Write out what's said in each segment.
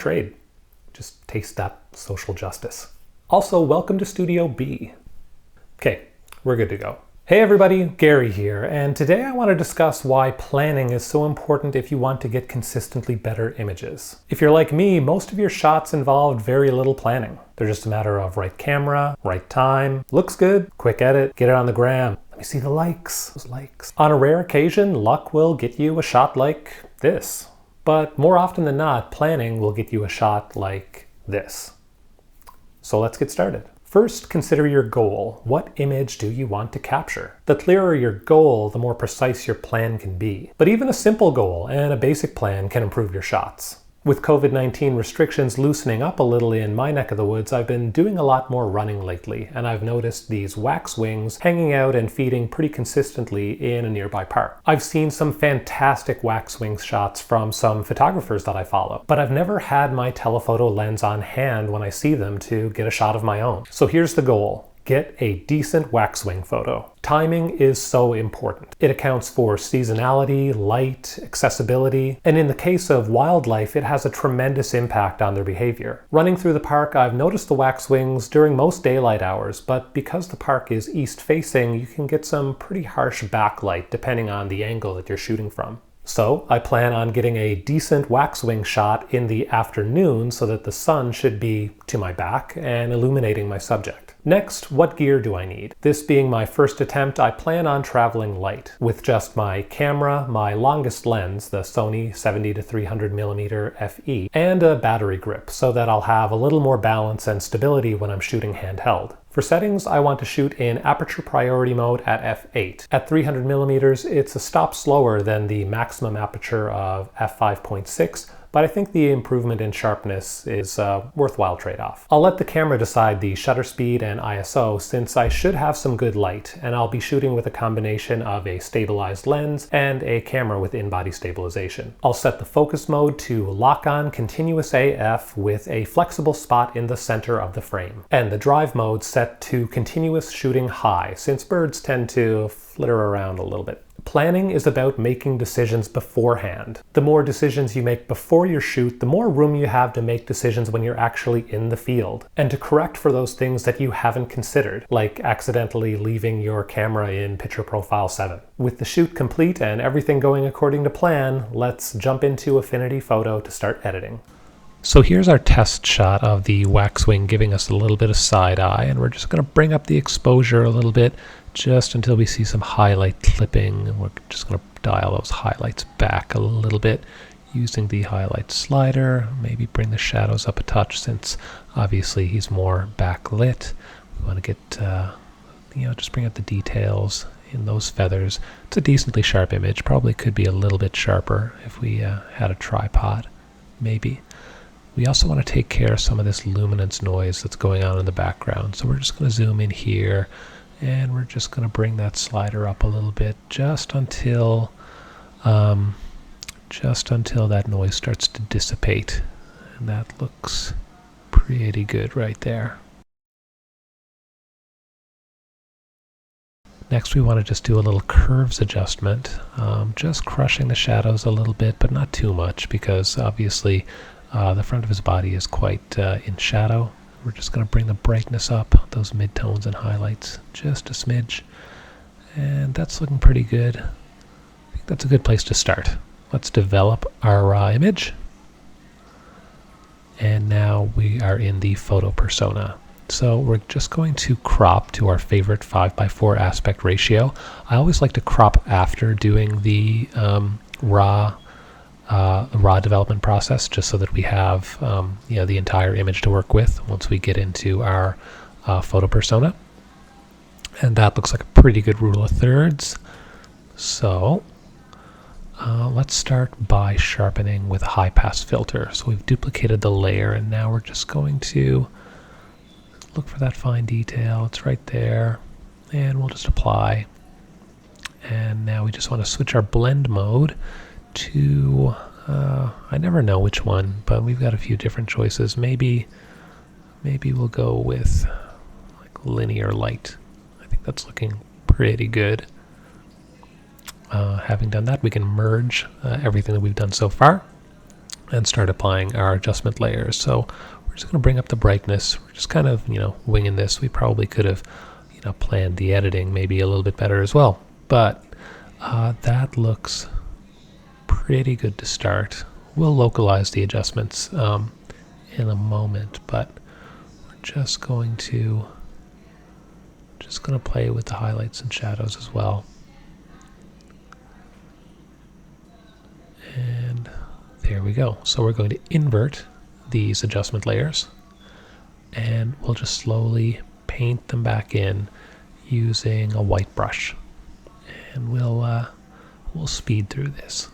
trade. Just taste that social justice. Also, welcome to Studio B. Okay, we're good to go. Hey everybody, Gary here, and today I want to discuss why planning is so important if you want to get consistently better images. If you're like me, most of your shots involved very little planning. They're just a matter of right camera, right time, looks good, quick edit, get it on the gram. Let me see the likes, those likes. On a rare occasion, luck will get you a shot like this. But more often than not, planning will get you a shot like this. So let's get started. First, consider your goal. What image do you want to capture? The clearer your goal, the more precise your plan can be. But even a simple goal and a basic plan can improve your shots. With COVID-19 restrictions loosening up a little in my neck of the woods, I've been doing a lot more running lately, and I've noticed these wax wings hanging out and feeding pretty consistently in a nearby park. I've seen some fantastic wax wing shots from some photographers that I follow, but I've never had my telephoto lens on hand when I see them to get a shot of my own. So here's the goal. Get a decent waxwing photo. Timing is so important. It accounts for seasonality, light, accessibility, and in the case of wildlife, it has a tremendous impact on their behavior. Running through the park, I've noticed the waxwings during most daylight hours, but because the park is east-facing, you can get some pretty harsh backlight depending on the angle that you're shooting from. So I plan on getting a decent waxwing shot in the afternoon so that the sun should be to my back and illuminating my subject. Next, what gear do I need? This being my first attempt, I plan on traveling light with just my camera, my longest lens, the Sony 70-300mm FE, and a battery grip so that I'll have a little more balance and stability when I'm shooting handheld. For settings, I want to shoot in aperture priority mode at f8. At 300mm, it's a stop slower than the maximum aperture of f5.6, but I think the improvement in sharpness is a worthwhile trade-off. I'll let the camera decide the shutter speed and ISO since I should have some good light, and I'll be shooting with a combination of a stabilized lens and a camera with in-body stabilization. I'll set the focus mode to lock-on continuous AF with a flexible spot in the center of the frame, and the drive mode set to continuous shooting high since birds tend to flitter around a little bit. Planning is about making decisions beforehand. The more decisions you make before your shoot, the more room you have to make decisions when you're actually in the field, and to correct for those things that you haven't considered, like accidentally leaving your camera in picture profile 7. With the shoot complete and everything going according to plan, let's jump into Affinity Photo to start editing. So here's our test shot of the waxwing giving us a little bit of side eye, and we're just going to bring up the exposure a little bit just until we see some highlight clipping, and we're just going to dial those highlights back a little bit using the highlight slider. Maybe bring the shadows up a touch since obviously he's more backlit. We want to get, just bring out the details in those feathers. It's a decently sharp image, probably could be a little bit sharper if we had a tripod, maybe. We also want to take care of some of this luminance noise that's going on in the background. So we're just going to zoom in here, and we're just going to bring that slider up a little bit just until that noise starts to dissipate. And that looks pretty good right there. Next, we want to just do a little curves adjustment, just crushing the shadows a little bit, but not too much because obviously the front of his body is quite in shadow. We're just going to bring the brightness up, those midtones and highlights, just a smidge. And that's looking pretty good. I think that's a good place to start. Let's develop our image. And now we are in the photo persona. So we're just going to crop to our favorite 5:4 aspect ratio. I always like to crop after doing the raw development process, just so that we have the entire image to work with once we get into our photo persona. And that looks like a pretty good rule of thirds. So let's start by sharpening with a high pass filter. So we've duplicated the layer, and now we're just going to look for that fine detail. It's right there, and we'll just apply. And now we just want to switch our blend mode to I never know which one, but we've got a few different choices. Maybe we'll go with like linear light. I think that's looking pretty good. Having done that, we can merge everything that we've done so far. and start applying our adjustment layers. So we're just going to bring up the brightness. We're just kind of, winging this. We probably could have, planned the editing maybe a little bit better as well. But that looks pretty good to start. We'll localize the adjustments in a moment, but we're just going to play with the highlights and shadows as well. And there we go. So we're going to invert these adjustment layers, and we'll just slowly paint them back in using a white brush. And we'll speed through this.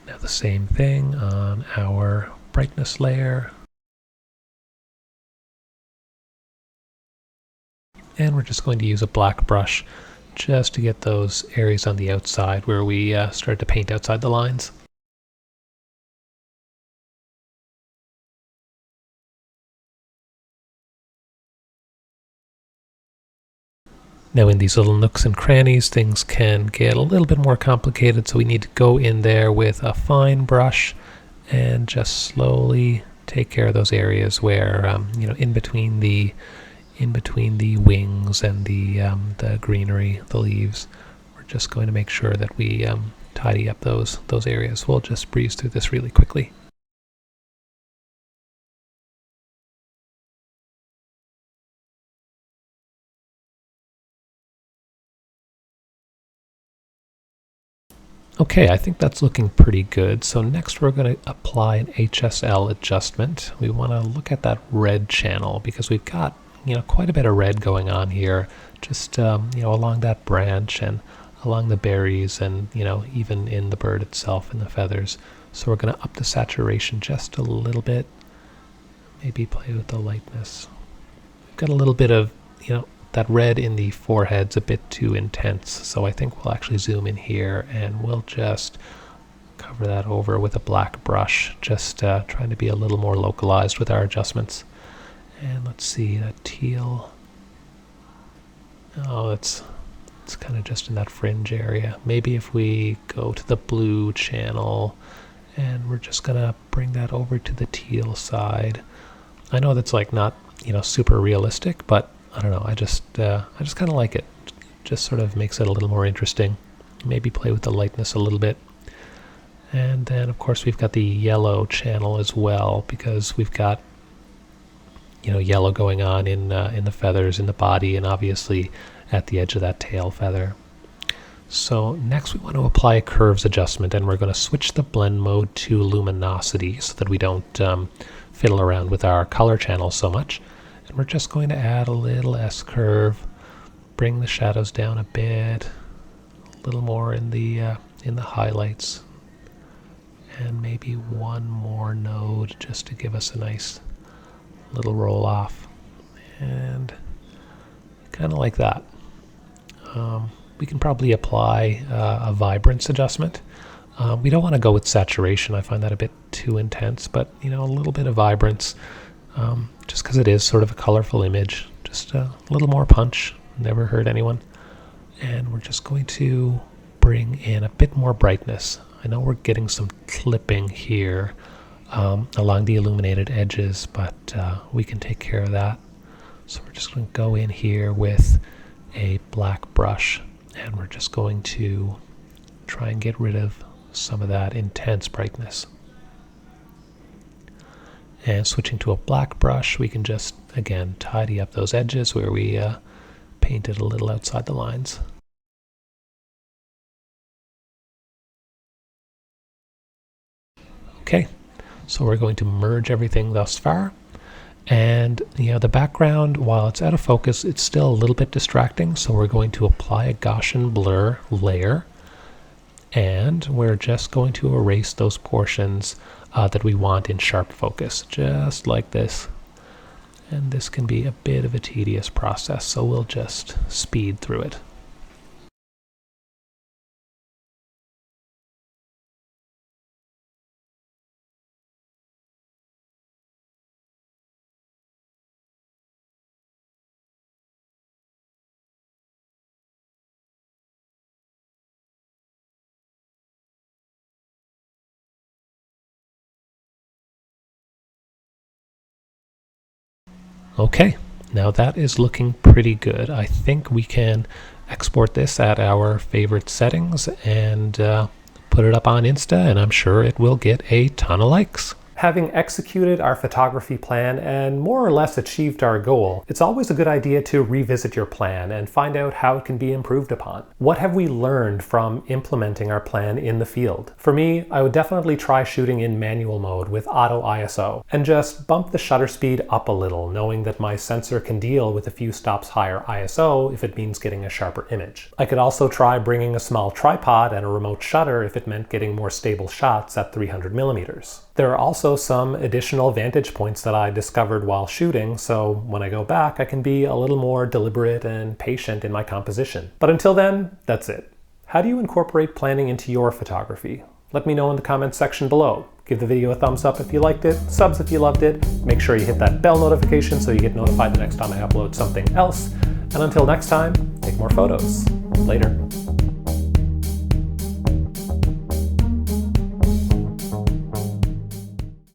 Now the same thing on our brightness layer. And we're just going to use a black brush just to get those areas on the outside where we start to paint outside the lines. Now in these little nooks and crannies, things can get a little bit more complicated, so we need to go in there with a fine brush and just slowly take care of those areas where, in between the wings and the greenery, the leaves. We're just going to make sure that we tidy up those areas. We'll just breeze through this really quickly. Okay, I think that's looking pretty good. So next we're going to apply an HSL adjustment. We want to look at that red channel because we've got quite a bit of red going on here, just along that branch and along the berries, and even in the bird itself and the feathers. So we're going to up the saturation just a little bit, maybe play with the lightness. We've got a little bit of that red in the forehead's a bit too intense, so I think we'll actually zoom in here and we'll just cover that over with a black brush, just trying to be a little more localized with our adjustments. And let's see, that teal, oh, it's kind of just in that fringe area. Maybe if we go to the blue channel and we're just gonna bring that over to the teal side. I know that's like not super realistic, but I don't know, I just kind of like it. Just sort of makes it a little more interesting. Maybe play with the lightness a little bit. And then of course we've got the yellow channel as well, because we've got yellow going on in the feathers, in the body, and obviously at the edge of that tail feather. So next we want to apply a curves adjustment, and we're going to switch the blend mode to luminosity so that we don't fiddle around with our color channels so much. And we're just going to add a little S-curve, bring the shadows down a bit, a little more in the highlights, and maybe one more node just to give us a nice little roll off, and kind of like that. We can probably apply a vibrance adjustment. We don't want to go with saturation. I find that a bit too intense, but a little bit of vibrance, just because it is sort of a colorful image. Just a little more punch, never hurt anyone. And we're just going to bring in a bit more brightness. I know we're getting some clipping here along the illuminated edges, but we can take care of that. So we're just going to go in here with a black brush, and we're just going to try and get rid of some of that intense brightness. And switching to a black brush, we can just, again, tidy up those edges where we painted a little outside the lines. Okay, so we're going to merge everything thus far. And the background, while it's out of focus, it's still a little bit distracting. So we're going to apply a Gaussian blur layer, and we're just going to erase those portions that we want in sharp focus, just like this. And this can be a bit of a tedious process, so we'll just speed through it. Okay, now that is looking pretty good. I think we can export this at our favorite settings and put it up on Insta, and I'm sure it will get a ton of likes. Having executed our photography plan and more or less achieved our goal, it's always a good idea to revisit your plan and find out how it can be improved upon. What have we learned from implementing our plan in the field? For me, I would definitely try shooting in manual mode with auto ISO and just bump the shutter speed up a little, knowing that my sensor can deal with a few stops higher ISO if it means getting a sharper image. I could also try bringing a small tripod and a remote shutter if it meant getting more stable shots at 300 millimeters. There are also some additional vantage points that I discovered while shooting, so when I go back I can be a little more deliberate and patient in my composition. But until then, that's it. How do you incorporate planning into your photography? Let me know in the comments section below. Give the video a thumbs up if you liked it, subs if you loved it, make sure you hit that bell notification so you get notified the next time I upload something else, and until next time, take more photos. Later.